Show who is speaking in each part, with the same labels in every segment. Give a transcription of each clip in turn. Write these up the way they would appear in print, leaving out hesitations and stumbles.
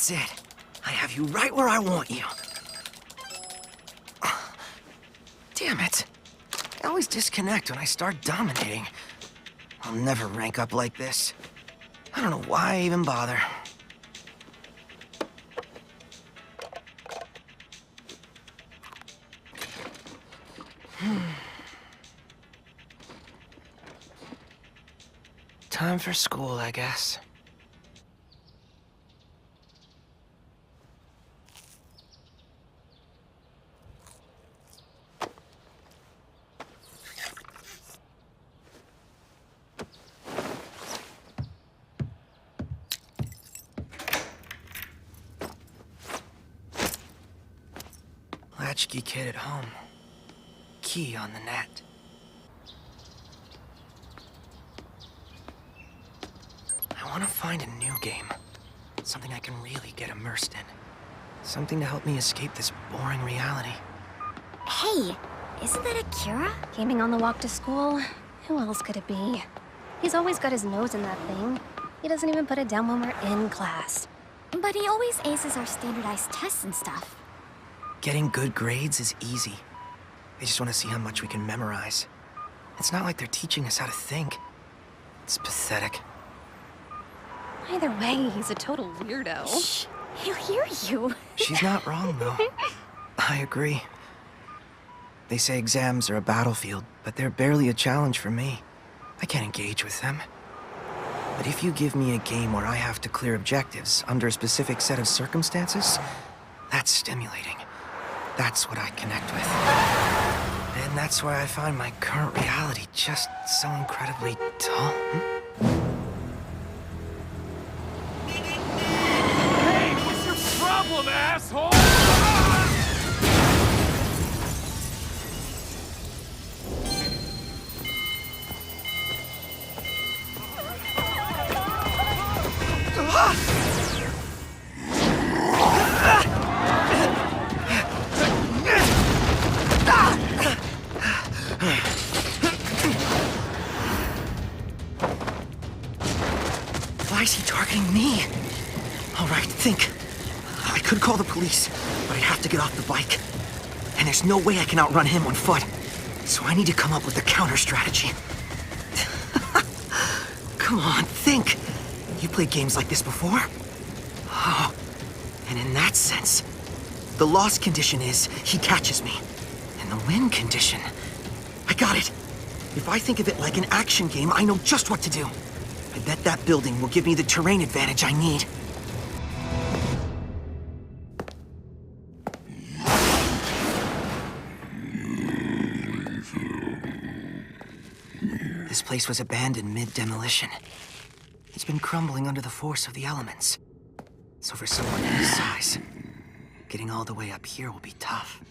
Speaker 1: That's it. I have you right where I want you. Damn it. I always disconnect when I start dominating. I'll never rank up like this. I don't know why I even bother. Time for school, I guess. Latchkey kid at home. Key on the net. I want to find a new game. Something I can really get immersed in. Something to help me escape this boring reality.
Speaker 2: Hey, isn't that Akira?
Speaker 3: Gaming on the walk to school? Who else could it be? He's always got his nose in that thing. He doesn't even put it down when we're in class.
Speaker 2: But he always aces our standardized tests and stuff.
Speaker 1: Getting good grades is easy. They just want to see how much we can memorize. It's not like they're teaching us how to think. It's pathetic.
Speaker 3: Either way, he's a total weirdo.
Speaker 2: Shh, he'll hear you.
Speaker 1: She's not wrong, though. I agree. They say exams are a battlefield, but they're barely a challenge for me. I can't engage with them. But if you give me a game where I have to clear objectives under a specific set of circumstances, that's stimulating. That's what I connect with. And that's why I find my current reality just so incredibly dull.
Speaker 4: Hey, what's your problem, asshole?
Speaker 1: Why is he targeting me? All right, think. I could call the police, but I'd have to get off the bike. And there's no way I can outrun him on foot. So I need to come up with a counter strategy. Come on, think. You played games like this before? Oh, and in that sense, the loss condition is he catches me. And the win condition, I got it. If I think of it like an action game, I know just what to do. I bet that building will give me the terrain advantage I need. This place was abandoned mid-demolition. It's been crumbling under the force of the elements. So for someone his size, getting all the way up here will be tough.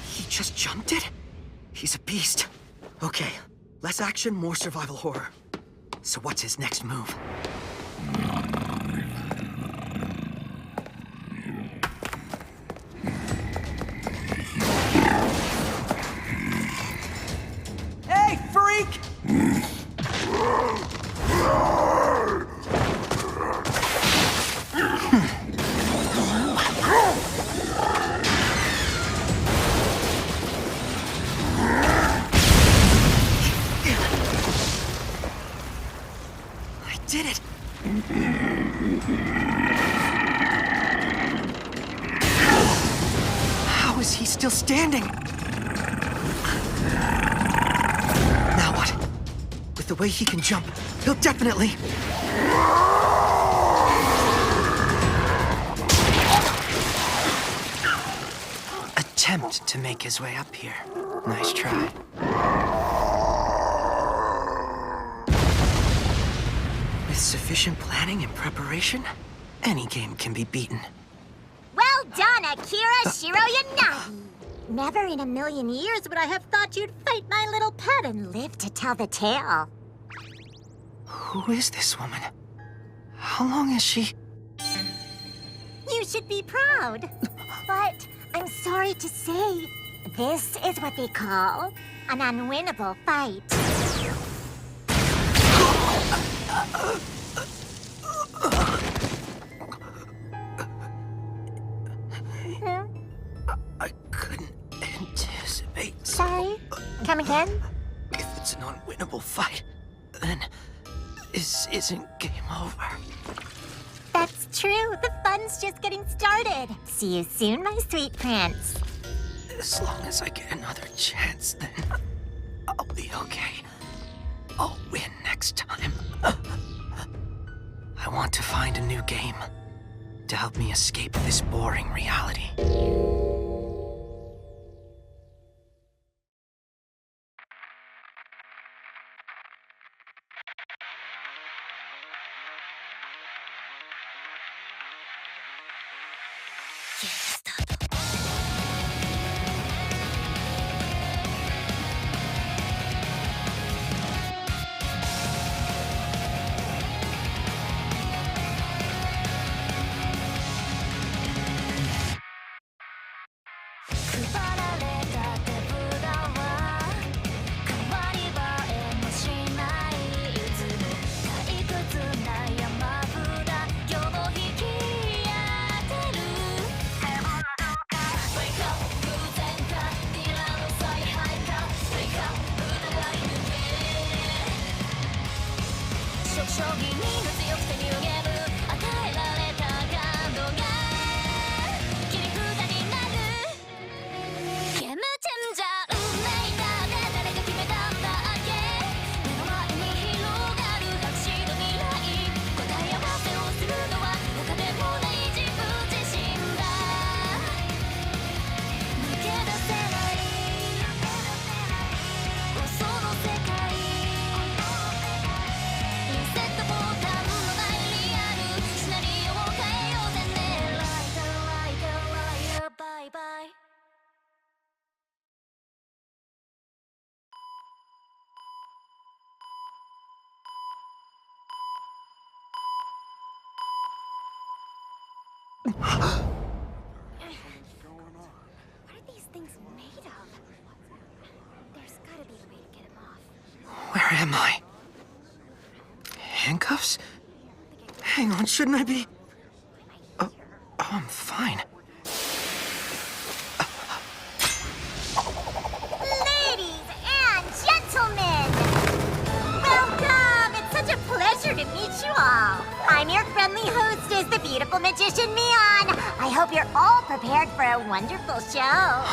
Speaker 1: He just jumped it? He's a beast. Okay, less action, more survival horror. So what's his next move? Hey, freak! I did it! How is he still standing? Now what? With the way he can jump, he'll definitely... attempt to make his way up here. Nice try. With sufficient planning and preparation, any game can be beaten.
Speaker 2: Well done, Akira Shiroyanagi! Never in a million years would I have thought you'd fight my little pet and live to tell the tale.
Speaker 1: Who is this woman? How long is she?
Speaker 2: You should be proud. But I'm sorry to say, this is what they call an unwinnable fight.
Speaker 1: I couldn't anticipate.
Speaker 2: Sorry? Come again?
Speaker 1: If it's an unwinnable fight, then this isn't game over.
Speaker 2: That's true. The fun's just getting started. See you soon, my sweet prince.
Speaker 1: As long as I get another chance, then I'll be okay. I'll win next time. I want to find a new game to help me escape this boring reality.
Speaker 3: What are these things made of? There's gotta be a way to get him off.
Speaker 1: Where am I? Handcuffs? Hang on, shouldn't I be? Oh, I'm fine.
Speaker 2: Ladies and gentlemen! Welcome! It's such a pleasure to meet you all. I'm your friendly hostess, the beautiful magician Mion. I hope you're all prepared for a wonderful show.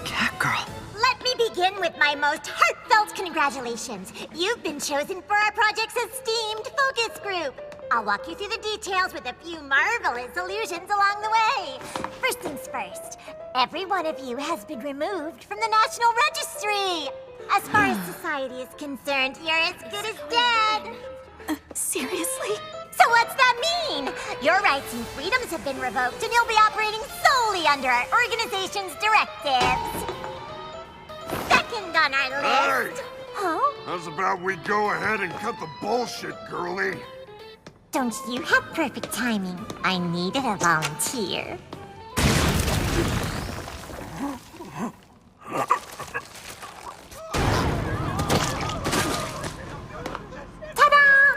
Speaker 1: Catgirl.
Speaker 2: Let me begin with my most heartfelt congratulations. You've been chosen for our project's esteemed focus group. I'll walk you through the details with a few marvelous illusions along the way. First things first, every one of you has been removed from the National Registry. As far as society is concerned, you're as good as dead.
Speaker 5: Seriously?
Speaker 2: So what's that mean? Your rights and freedoms have been revoked and you'll be operating solely under our organization's directives. Second on our list.
Speaker 6: Hey!
Speaker 2: Huh?
Speaker 6: How's about we go ahead and cut the bullshit, girlie?
Speaker 2: Don't you have perfect timing? I needed a volunteer. Ta-da!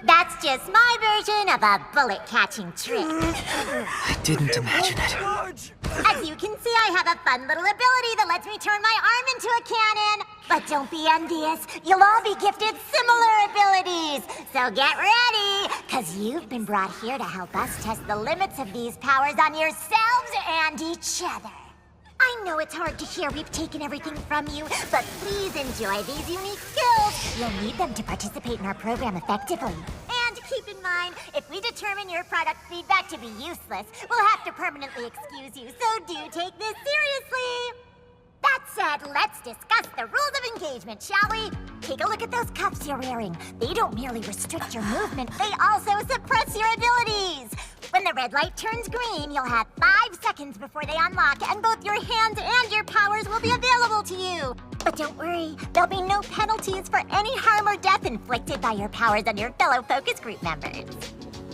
Speaker 2: That's just my version of a bullet-catching trick.
Speaker 1: I didn't imagine it.
Speaker 2: As you can see, I have a fun little ability that lets me turn my arm into a cannon. But don't be envious. You'll all be gifted similar abilities. So get ready, because you've been brought here to help us test the limits of these powers on yourselves and each other. I know it's hard to hear we've taken everything from you, but please enjoy these unique skills. You'll need them to participate in our program effectively. And keep in mind, if we determine your product feedback to be useless, we'll have to permanently excuse you, so do take this seriously. That said, let's discuss the rules of engagement, shall we? Take a look at those cuffs you're wearing. They don't merely restrict your movement, they also suppress your abilities. When the red light turns green, you'll have 5 seconds before they unlock, and both your hands and your powers will be available to you. But don't worry, there'll be no penalties for any harm or death inflicted by your powers on your fellow focus group members.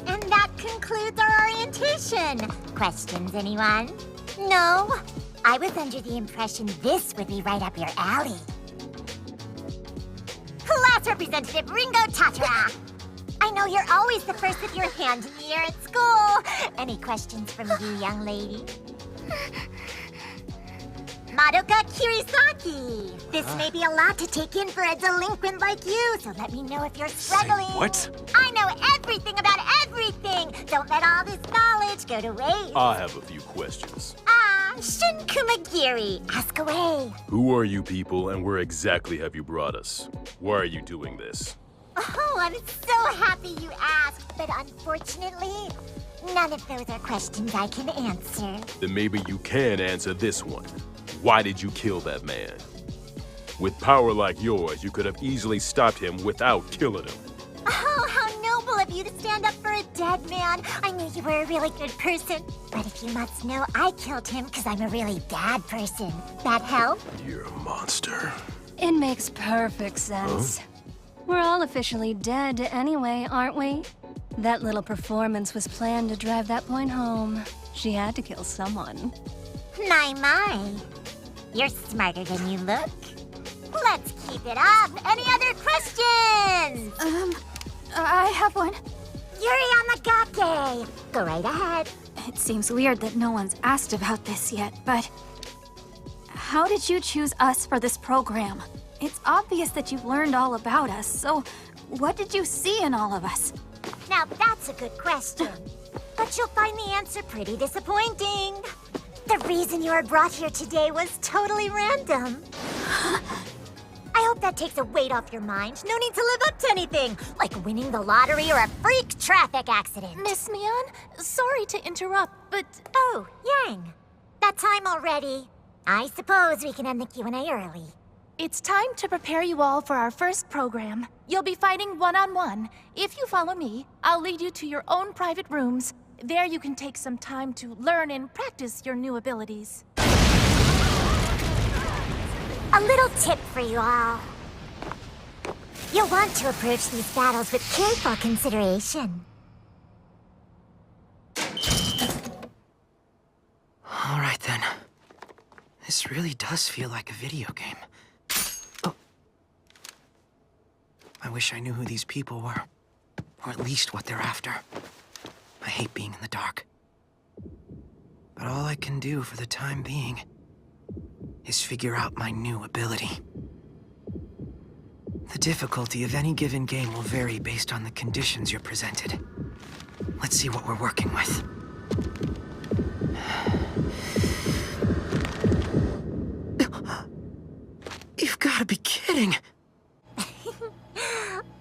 Speaker 2: And that concludes our orientation. Questions, anyone? No? I was under the impression this would be right up your alley. Class Representative Ringo Tatara. I know you're always the first with your hand in the air at school. Any questions from you, young lady? Madoka Kirisaki. This may be a lot to take in for a delinquent like you, so let me know if you're struggling.
Speaker 4: Say what?
Speaker 2: I know everything about everything. Don't let all this knowledge go to waste.
Speaker 4: I have a few questions.
Speaker 2: Shun Kumagiri. Ask away.
Speaker 4: Who are you people, and where exactly have you brought us? Why are you doing this?
Speaker 2: Oh, I'm so happy you asked, but unfortunately, none of those are questions I can answer.
Speaker 4: Then maybe you can answer this one. Why did you kill that man? With power like yours, you could have easily stopped him without killing him.
Speaker 2: Oh, how noble of you to stand up for a dead man. I knew you were a really good person. But if you must know, I killed him because I'm a really bad person. That help?
Speaker 4: You're a monster.
Speaker 3: It makes perfect sense. We're all officially dead anyway, aren't we? That little performance was planned to drive that point home. She had to kill someone.
Speaker 2: My. You're smarter than you look. Let's keep it up. Any other questions?
Speaker 5: I have one.
Speaker 2: Yuri Yamagake. Go right ahead.
Speaker 5: It seems weird that no one's asked about this yet, but how did you choose us for this program? It's obvious that you've learned all about us, so what did you see in all of us?
Speaker 2: Now that's a good question. But you'll find the answer pretty disappointing. The reason you were brought here today was totally random. I hope that takes a weight off your mind. No need to live up to anything, like winning the lottery or a freak traffic accident.
Speaker 7: Miss Mion, sorry to interrupt, but...
Speaker 2: Oh, Yang. That time already. I suppose we can end the Q&A early.
Speaker 7: It's time to prepare you all for our first program. You'll be fighting one-on-one. If you follow me, I'll lead you to your own private rooms. There you can take some time to learn and practice your new abilities.
Speaker 2: A little tip for you all. You'll want to approach these battles with careful consideration.
Speaker 1: All right, then. This really does feel like a video game. Oh. I wish I knew who these people were. Or at least what they're after. I hate being in the dark. But all I can do for the time being is figure out my new ability. The difficulty of any given game will vary based on the conditions you're presented. Let's see what we're working with. You've got to be kidding!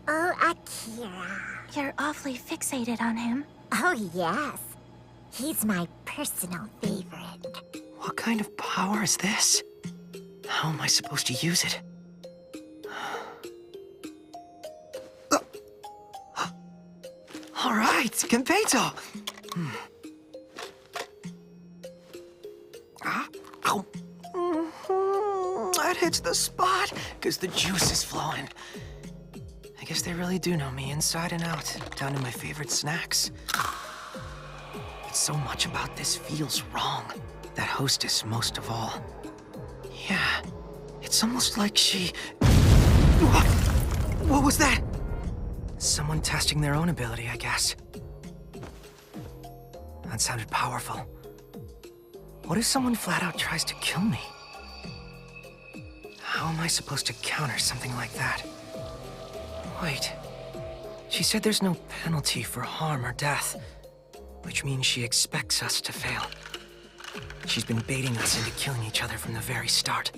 Speaker 2: Oh, Akira.
Speaker 7: You're awfully fixated on him.
Speaker 2: Oh, yes. He's my personal favorite.
Speaker 1: What kind of power is this? How am I supposed to use it? All right, konpeito. That hits the spot, because the juice is flowing. I guess they really do know me inside and out, down to my favorite snacks. But so much about this feels wrong. That hostess most of all. Yeah, it's almost like she... What was that? Someone testing their own ability, I guess. That sounded powerful. What if someone flat out tries to kill me? How am I supposed to counter something like that? Wait. She said there's no penalty for harm or death, which means she expects us to fail. She's been baiting us into killing each other from the very start.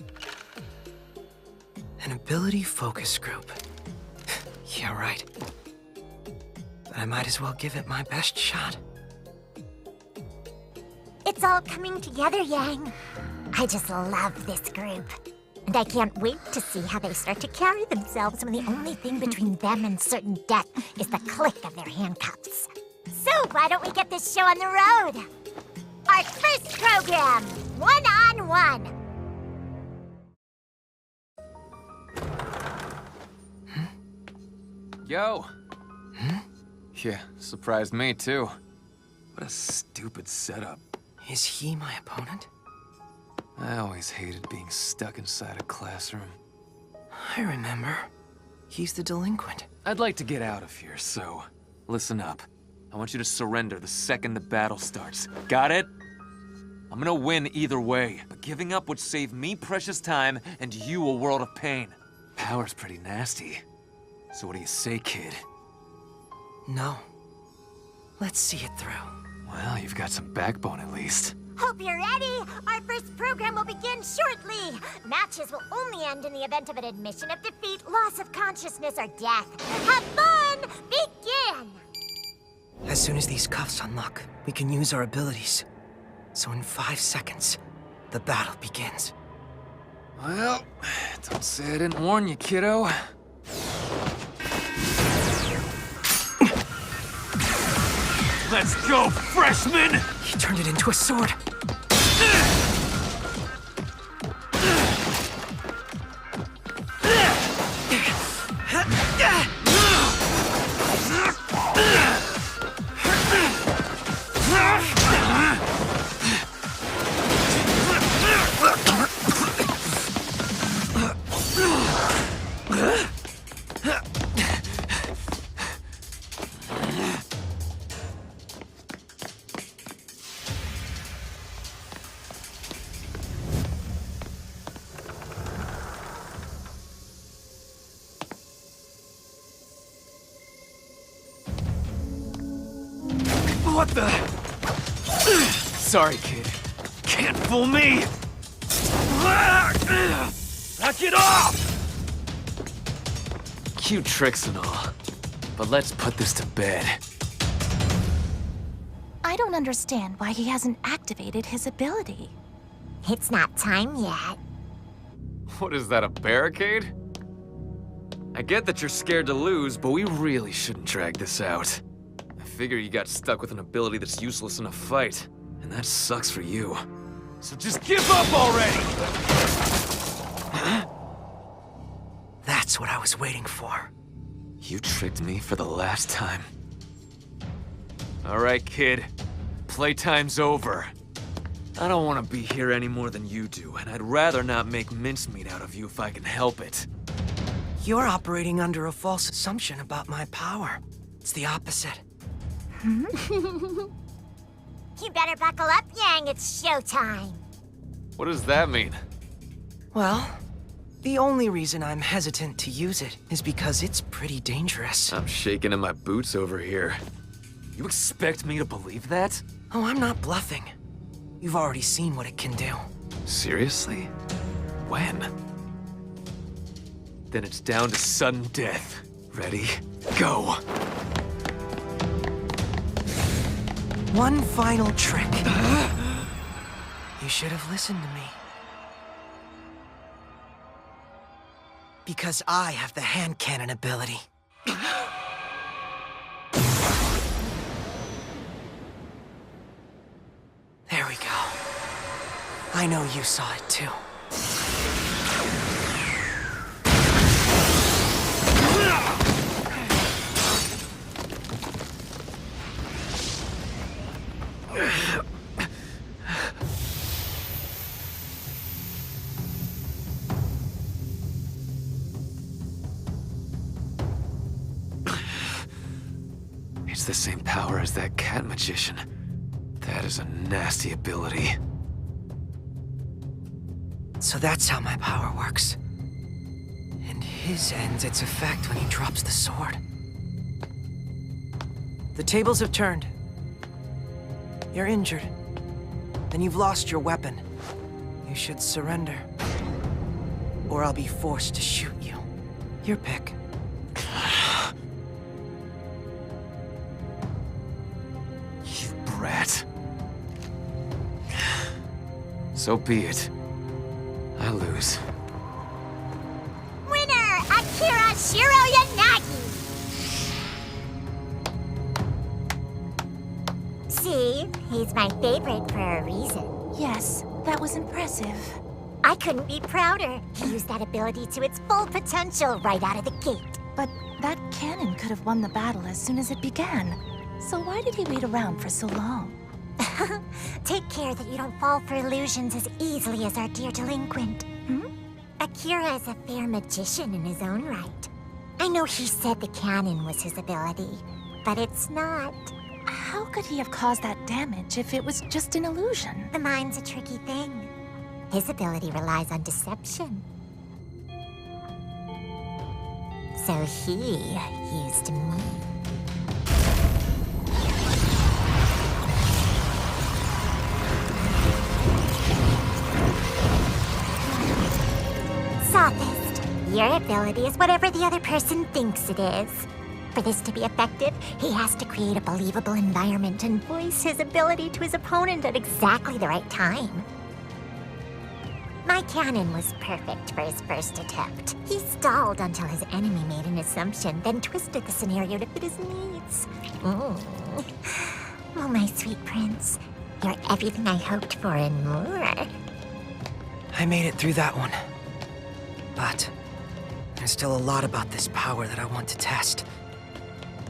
Speaker 1: An ability focus group. Yeah, right. But I might as well give it my best shot.
Speaker 2: It's all coming together, Yang. I just love this group. And I can't wait to see how they start to carry themselves when the only thing between them and certain death is the click of their handcuffs. So why don't we get this show on the road? Our first program, one-on-one.
Speaker 8: Yo! Yeah, surprised me too. What a stupid setup.
Speaker 1: Is he my opponent?
Speaker 8: I always hated being stuck inside a classroom.
Speaker 1: I remember. He's the delinquent.
Speaker 8: I'd like to get out of here, so listen up. I want you to surrender the second the battle starts. Got it? I'm gonna win either way, but giving up would save me precious time and you a world of pain. Power's pretty nasty. So what do you say, kid?
Speaker 1: No. Let's see it through.
Speaker 8: Well, you've got some backbone at least.
Speaker 2: Hope you're ready. Our first program will begin shortly. Matches will only end in the event of an admission of defeat, loss of consciousness, or death. Have fun! Begin!
Speaker 1: As soon as these cuffs unlock, we can use our abilities. So in 5 seconds, the battle begins.
Speaker 8: Well, don't say I didn't warn you, kiddo. Let's go, freshman!
Speaker 1: He turned it into a sword.
Speaker 8: What the? Sorry, kid. Can't fool me! Knock it off! Cute tricks and all, but let's put this to bed.
Speaker 7: I don't understand why he hasn't activated his ability.
Speaker 2: It's not time yet.
Speaker 8: What is that, a barricade? I get that you're scared to lose, but we really shouldn't drag this out. I figure you got stuck with an ability that's useless in a fight, and that sucks for you. So just give up already!
Speaker 1: That's what I was waiting for.
Speaker 8: You tricked me for the last time. All right, kid. Playtime's over. I don't want to be here any more than you do, and I'd rather not make mincemeat out of you if I can help it.
Speaker 1: You're operating under a false assumption about my power. It's the opposite.
Speaker 2: You better buckle up, Yang. It's showtime.
Speaker 8: What does that mean?
Speaker 1: Well, the only reason I'm hesitant to use it is because it's pretty dangerous.
Speaker 8: I'm shaking in my boots over here. You expect me to believe that?
Speaker 1: Oh, I'm not bluffing. You've already seen what it can do.
Speaker 8: Seriously? When? Then it's down to sudden death. Ready? Go!
Speaker 1: One final trick. You should have listened to me. Because I have the hand cannon ability. There we go. I know you saw it too.
Speaker 8: It's the same power as that cat magician. That is a nasty ability.
Speaker 1: So that's how my power works. And his ends its effect when he drops the sword. The tables have turned. You're injured. And you've lost your weapon. You should surrender. Or I'll be forced to shoot you. Your pick.
Speaker 8: You brat. So be it. I lose.
Speaker 2: Winner, Akira Shiroyanagi! See? He's my favorite for a reason.
Speaker 7: Yes, that was impressive.
Speaker 2: I couldn't be prouder. He used that ability to its full potential right out of the gate.
Speaker 7: But that cannon could have won the battle as soon as it began. So why did he wait around for so long?
Speaker 2: Take care that you don't fall for illusions as easily as our dear delinquent. Akira is a fair magician in his own right. I know he said the cannon was his ability, but it's not.
Speaker 7: How could he have caused that damage if it was just an illusion?
Speaker 2: The mind's a tricky thing. His ability relies on deception. So he used me. Sophist, your ability is whatever the other person thinks it is. For this to be effective, he has to create a believable environment and voice his ability to his opponent at exactly the right time. My cannon was perfect for his first attempt. He stalled until his enemy made an assumption, then twisted the scenario to fit his needs. Oh, my sweet prince, you're everything I hoped for and more.
Speaker 1: I made it through that one. But there's still a lot about this power that I want to test.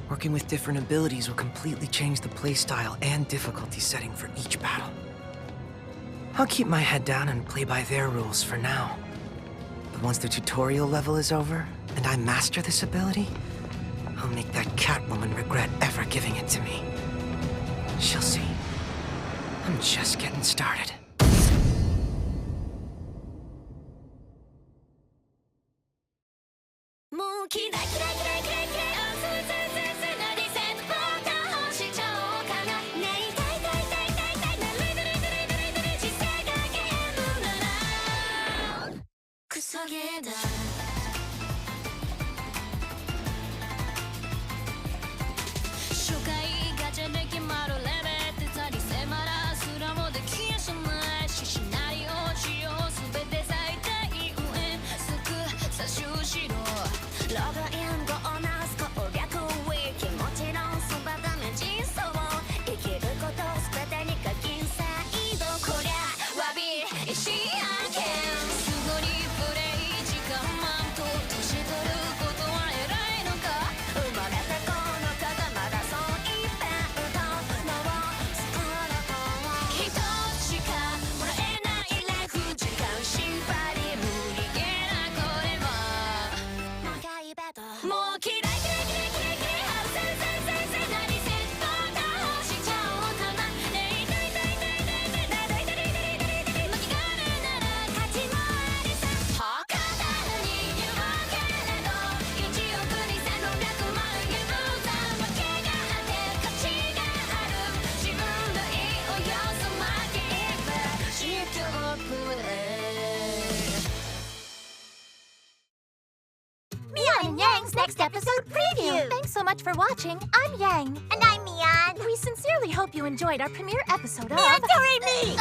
Speaker 1: Working with different abilities will completely change the playstyle and difficulty setting for each battle. I'll keep my head down and play by their rules for now. But once the tutorial level is over, and I master this ability, I'll make that Catwoman regret ever giving it to me. She'll see. I'm just getting started.
Speaker 2: Mion and Yang's next episode preview!
Speaker 7: Thanks so much for watching. I'm Yang.
Speaker 2: And I'm Mion.
Speaker 7: We sincerely hope you enjoyed our premiere episode of...
Speaker 2: me!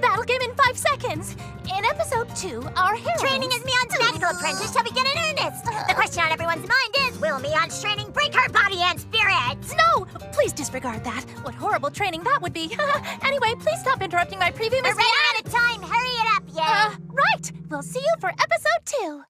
Speaker 7: Battle Game in 5 Seconds. In episode 2, our heroines...
Speaker 2: Training as Mion's magical apprentice shall begin in earnest! The question on everyone's mind is, will Mion's training break her body and spirit?
Speaker 7: No! Please disregard that. What horrible training that would be. Anyway, please stop interrupting my preview,
Speaker 2: We're
Speaker 7: Miss
Speaker 2: running out of time! Hurry it up, Yang!
Speaker 7: Right! We'll see you for episode 2.